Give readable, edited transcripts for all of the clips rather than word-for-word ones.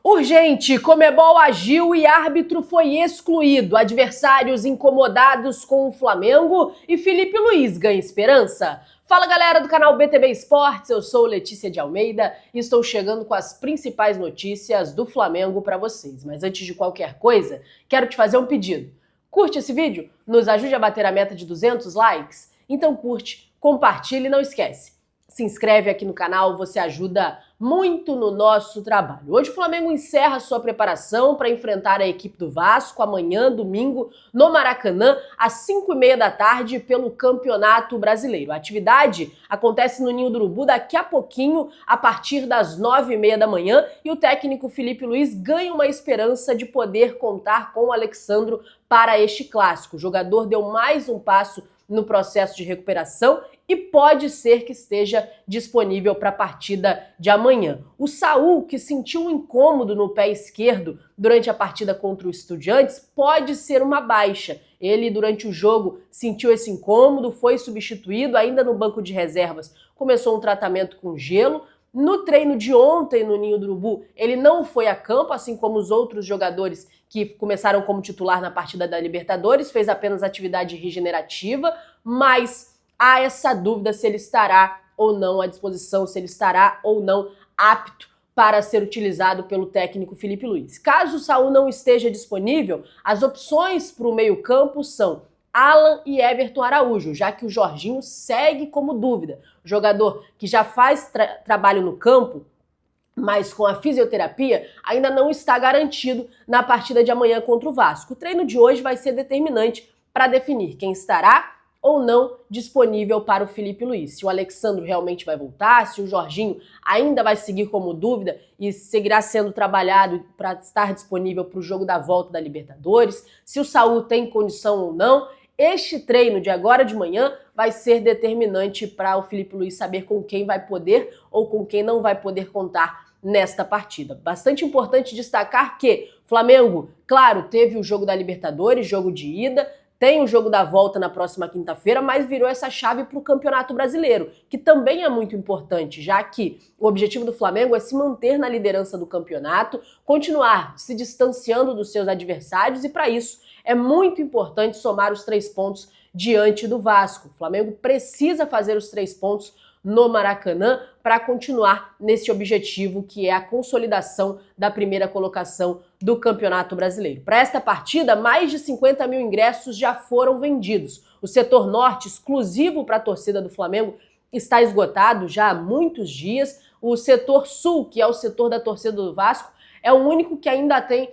Urgente, Conmebol agiu e árbitro foi excluído. Adversários incomodados com o Flamengo e Filipe Luiz ganha esperança. Fala galera do canal BTB Esportes, eu sou Letícia de Almeida e estou chegando com as principais notícias do Flamengo para vocês. Mas antes de qualquer coisa, quero te fazer um pedido. Curte esse vídeo? Nos ajude a bater a meta de 200 likes? Então curte, compartilha e não esquece. Se inscreve aqui no canal, você ajuda muito no nosso trabalho. Hoje o Flamengo encerra sua preparação para enfrentar a equipe do Vasco amanhã, domingo, no Maracanã, às 5h30 da tarde, pelo Campeonato Brasileiro. A atividade acontece no Ninho do Urubu daqui a pouquinho, a partir das 9h30 da manhã, e o técnico Filipe Luiz ganha uma esperança de poder contar com o Alexandro para este clássico. O jogador deu mais um passo no processo de recuperação e pode ser que esteja disponível para a partida de amanhã. O Saul, que sentiu um incômodo no pé esquerdo durante a partida contra o Estudiantes, pode ser uma baixa. Ele, durante o jogo, sentiu esse incômodo, foi substituído, ainda no banco de reservas, começou um tratamento com gelo. No treino de ontem no Ninho do Urubu, ele não foi a campo, assim como os outros jogadores que começaram como titular na partida da Libertadores, fez apenas atividade regenerativa, mas há essa dúvida se ele estará ou não à disposição, se ele estará ou não apto para ser utilizado pelo técnico Filipe Luiz. Caso o Saul não esteja disponível, as opções para o meio-campo são Alan e Everton Araújo, já que o Jorginho segue como dúvida. O jogador que já faz trabalho no campo, mas com a fisioterapia, ainda não está garantido na partida de amanhã contra o Vasco. O treino de hoje vai ser determinante para definir quem estará ou não disponível para o Filipe Luiz. Se o Alexandro realmente vai voltar, se o Jorginho ainda vai seguir como dúvida e seguirá sendo trabalhado para estar disponível para o jogo da volta da Libertadores, se o Saul tem condição ou não. Este treino de agora de manhã vai ser determinante para o Filipe Luiz saber com quem vai poder ou com quem não vai poder contar nesta partida. Bastante importante destacar que o Flamengo, claro, teve o jogo da Libertadores, jogo de ida, tem o jogo da volta na próxima quinta-feira, mas virou essa chave para o Campeonato Brasileiro, que também é muito importante, já que o objetivo do Flamengo é se manter na liderança do campeonato, continuar se distanciando dos seus adversários e, para isso, é muito importante somar os 3 pontos diante do Vasco. O Flamengo precisa fazer os 3 pontos no Maracanã para continuar nesse objetivo que é a consolidação da primeira colocação do Campeonato Brasileiro. Para esta partida, mais de 50 mil ingressos já foram vendidos. O setor norte, exclusivo para a torcida do Flamengo, está esgotado já há muitos dias. O setor sul, que é o setor da torcida do Vasco, é o único que ainda tem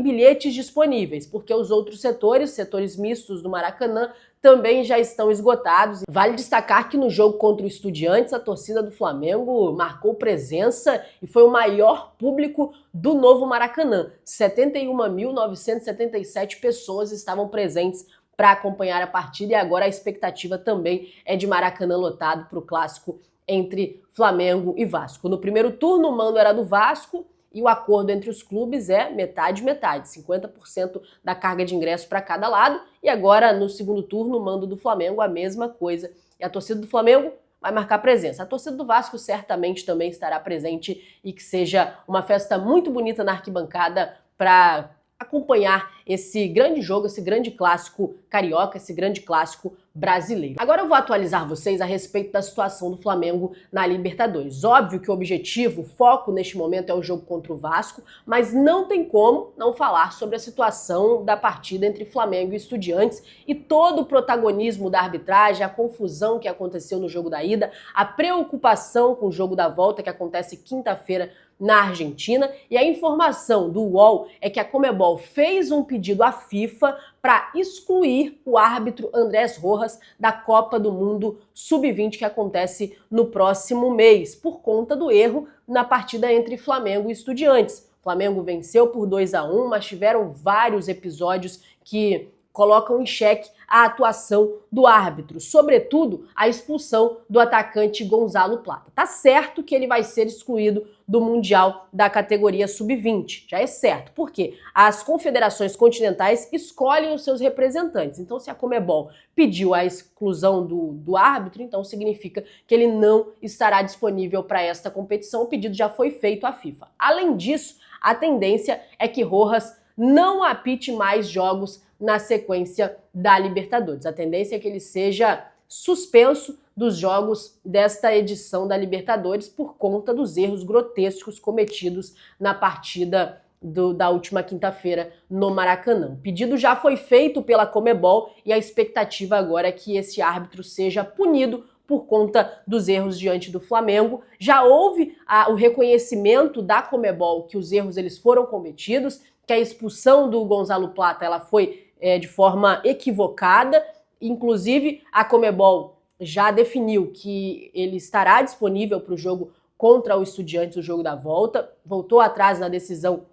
bilhetes disponíveis, porque os outros setores mistos do Maracanã, também já estão esgotados. Vale destacar que no jogo contra o Estudiantes, a torcida do Flamengo marcou presença e foi o maior público do novo Maracanã. 71.977 pessoas estavam presentes para acompanhar a partida e agora a expectativa também é de Maracanã lotado para o clássico entre Flamengo e Vasco. No primeiro turno, o mando era do Vasco, e o acordo entre os clubes é metade-metade, 50% da carga de ingresso para cada lado. E agora, no segundo turno, o mando do Flamengo, a mesma coisa. E a torcida do Flamengo vai marcar presença. A torcida do Vasco certamente também estará presente e que seja uma festa muito bonita na arquibancada para acompanhar esse grande jogo, esse grande clássico carioca, esse grande clássico brasileiro. Agora eu vou atualizar vocês a respeito da situação do Flamengo na Libertadores. Óbvio que o objetivo, o foco neste momento é o jogo contra o Vasco, mas não tem como não falar sobre a situação da partida entre Flamengo e Estudiantes e todo o protagonismo da arbitragem, a confusão que aconteceu no jogo da ida, a preocupação com o jogo da volta que acontece quinta-feira na Argentina, e a informação do UOL é que a Conmebol fez um pedido à FIFA para excluir o árbitro Andrés Rojas da Copa do Mundo Sub-20 que acontece no próximo mês, por conta do erro na partida entre Flamengo e Estudiantes. O Flamengo venceu por 2-1, mas tiveram vários episódios que colocam em xeque a atuação do árbitro, sobretudo a expulsão do atacante Gonzalo Plata. Tá certo que ele vai ser excluído do Mundial da categoria Sub-20, já é certo. Por quê? As confederações continentais escolhem os seus representantes. Então, se a Conmebol pediu a exclusão do árbitro, então significa que ele não estará disponível para esta competição. O pedido já foi feito à FIFA. Além disso, a tendência é que Rojas não apite mais jogos na sequência da Libertadores. A tendência é que ele seja suspenso dos jogos desta edição da Libertadores por conta dos erros grotescos cometidos na partida da última quinta-feira no Maracanã. O pedido já foi feito pela Conmebol e a expectativa agora é que esse árbitro seja punido por conta dos erros diante do Flamengo. Já houve o reconhecimento da Conmebol que os erros eles foram cometidos, que a expulsão do Gonzalo Plata ela foi de forma equivocada. Inclusive, a Conmebol já definiu que ele estará disponível para o jogo contra o Estudiantes, o jogo da volta. Voltou atrás na decisão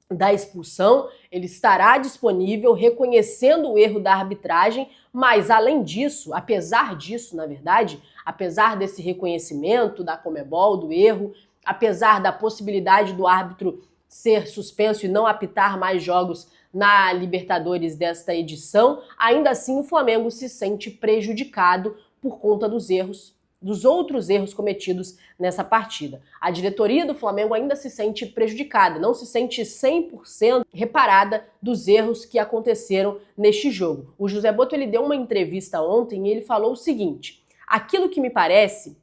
da expulsão, ele estará disponível, reconhecendo o erro da arbitragem, mas além disso, apesar disso, na verdade, apesar desse reconhecimento da Conmebol, do erro, apesar da possibilidade do árbitro ser suspenso e não apitar mais jogos na Libertadores desta edição, ainda assim o Flamengo se sente prejudicado por conta dos outros erros cometidos nessa partida. A diretoria do Flamengo ainda se sente prejudicada, não se sente 100% reparada dos erros que aconteceram neste jogo. O José Botto ele deu uma entrevista ontem e ele falou o seguinte: aquilo que me parece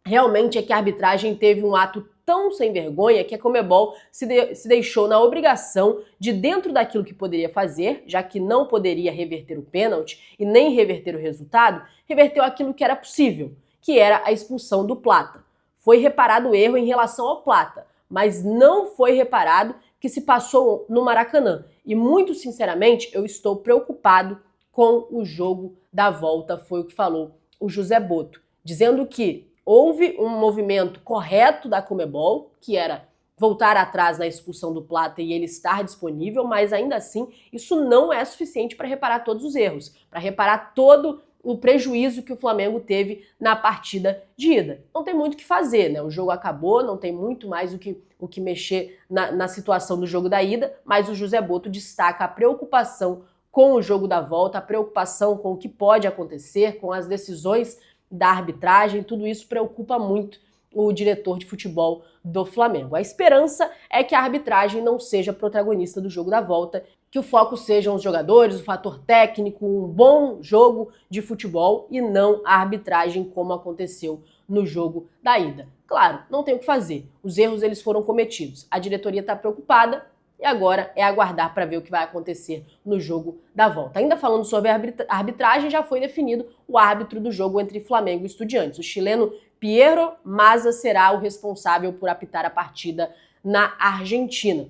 realmente é que a arbitragem teve um ato tão sem vergonha que a Conmebol se deixou na obrigação de, dentro daquilo que poderia fazer, já que não poderia reverter o pênalti e nem reverter o resultado, reverteu aquilo que era possível, que era a expulsão do Plata. Foi reparado o erro em relação ao Plata, mas não foi reparado que se passou no Maracanã. E muito sinceramente, eu estou preocupado com o jogo da volta, foi o que falou o José Botto, dizendo que houve um movimento correto da Conmebol, que era voltar atrás na expulsão do Plata e ele estar disponível, mas ainda assim isso não é suficiente para reparar todos os erros, para reparar todo o prejuízo que o Flamengo teve na partida de ida. Não tem muito o que fazer, né? O jogo acabou, não tem muito mais o que mexer na situação do jogo da ida, mas o José Botto destaca a preocupação com o jogo da volta, a preocupação com o que pode acontecer, com as decisões da arbitragem. Tudo isso preocupa muito o diretor de futebol do Flamengo. A esperança é que a arbitragem não seja protagonista do jogo da volta, que o foco sejam os jogadores, o fator técnico, um bom jogo de futebol e não a arbitragem como aconteceu no jogo da ida. Claro, não tem o que fazer. Os erros eles foram cometidos. A diretoria está preocupada e agora é aguardar para ver o que vai acontecer no jogo da volta. Ainda falando sobre a arbitragem, já foi definido o árbitro do jogo entre Flamengo e Estudiantes. O chileno Piero Mazza será o responsável por apitar a partida na Argentina.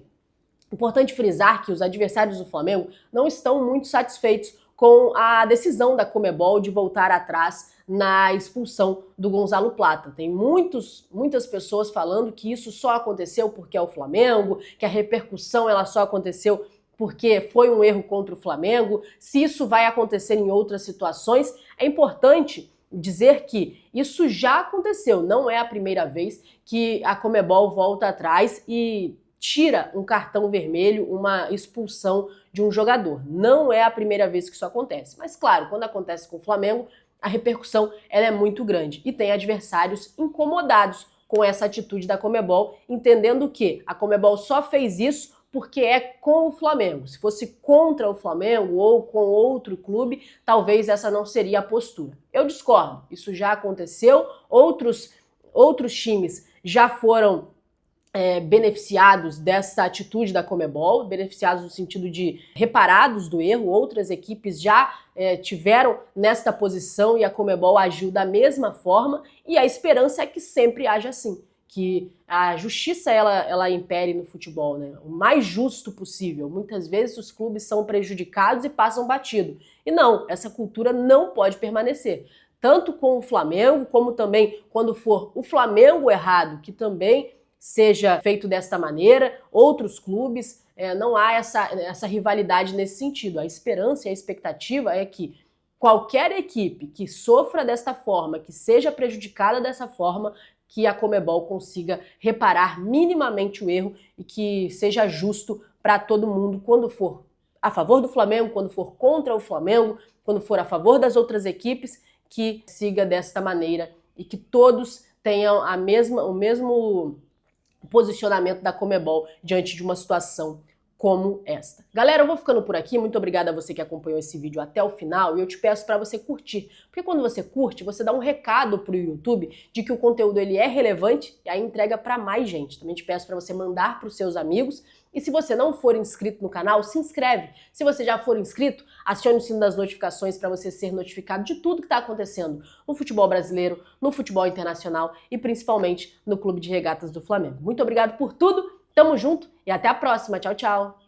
Importante frisar que os adversários do Flamengo não estão muito satisfeitos com a decisão da Conmebol de voltar atrás na expulsão do Gonzalo Plata. Tem muitas pessoas falando que isso só aconteceu porque é o Flamengo, que a repercussão ela só aconteceu porque foi um erro contra o Flamengo. Se isso vai acontecer em outras situações, é importante dizer que isso já aconteceu. Não é a primeira vez que a Conmebol volta atrás e tira um cartão vermelho, uma expulsão de um jogador. Não é a primeira vez que isso acontece. Mas claro, quando acontece com o Flamengo, a repercussão ela é muito grande. E tem adversários incomodados com essa atitude da Conmebol, entendendo que a Conmebol só fez isso porque é com o Flamengo. Se fosse contra o Flamengo ou com outro clube, talvez essa não seria a postura. Eu discordo. Isso já aconteceu. Outros times já foram beneficiados dessa atitude da Conmebol, beneficiados no sentido de reparados do erro. Outras equipes já tiveram nesta posição e a Conmebol agiu da mesma forma, e a esperança é que sempre haja assim, que a justiça ela impere no futebol, né? O mais justo possível. Muitas vezes os clubes são prejudicados e passam batido. E não, essa cultura não pode permanecer. Tanto com o Flamengo, como também quando for o Flamengo errado, que também seja feito desta maneira, outros clubes, não há essa rivalidade nesse sentido. A esperança e a expectativa é que qualquer equipe que sofra desta forma, que seja prejudicada dessa forma, que a Conmebol consiga reparar minimamente o erro e que seja justo para todo mundo quando for a favor do Flamengo, quando for contra o Flamengo, quando for a favor das outras equipes, que siga desta maneira e que todos tenham o mesmo posicionamento da Conmebol diante de uma situação como esta. Galera, eu vou ficando por aqui. Muito obrigada a você que acompanhou esse vídeo até o final e eu te peço para você curtir, porque quando você curte, você dá um recado pro YouTube de que o conteúdo ele é relevante e aí entrega para mais gente. Também te peço para você mandar para os seus amigos e se você não for inscrito no canal, se inscreve. Se você já for inscrito, acione o sino das notificações para você ser notificado de tudo que está acontecendo no futebol brasileiro, no futebol internacional e principalmente no Clube de Regatas do Flamengo. Muito obrigado por tudo. Tamo junto e até a próxima. Tchau, tchau.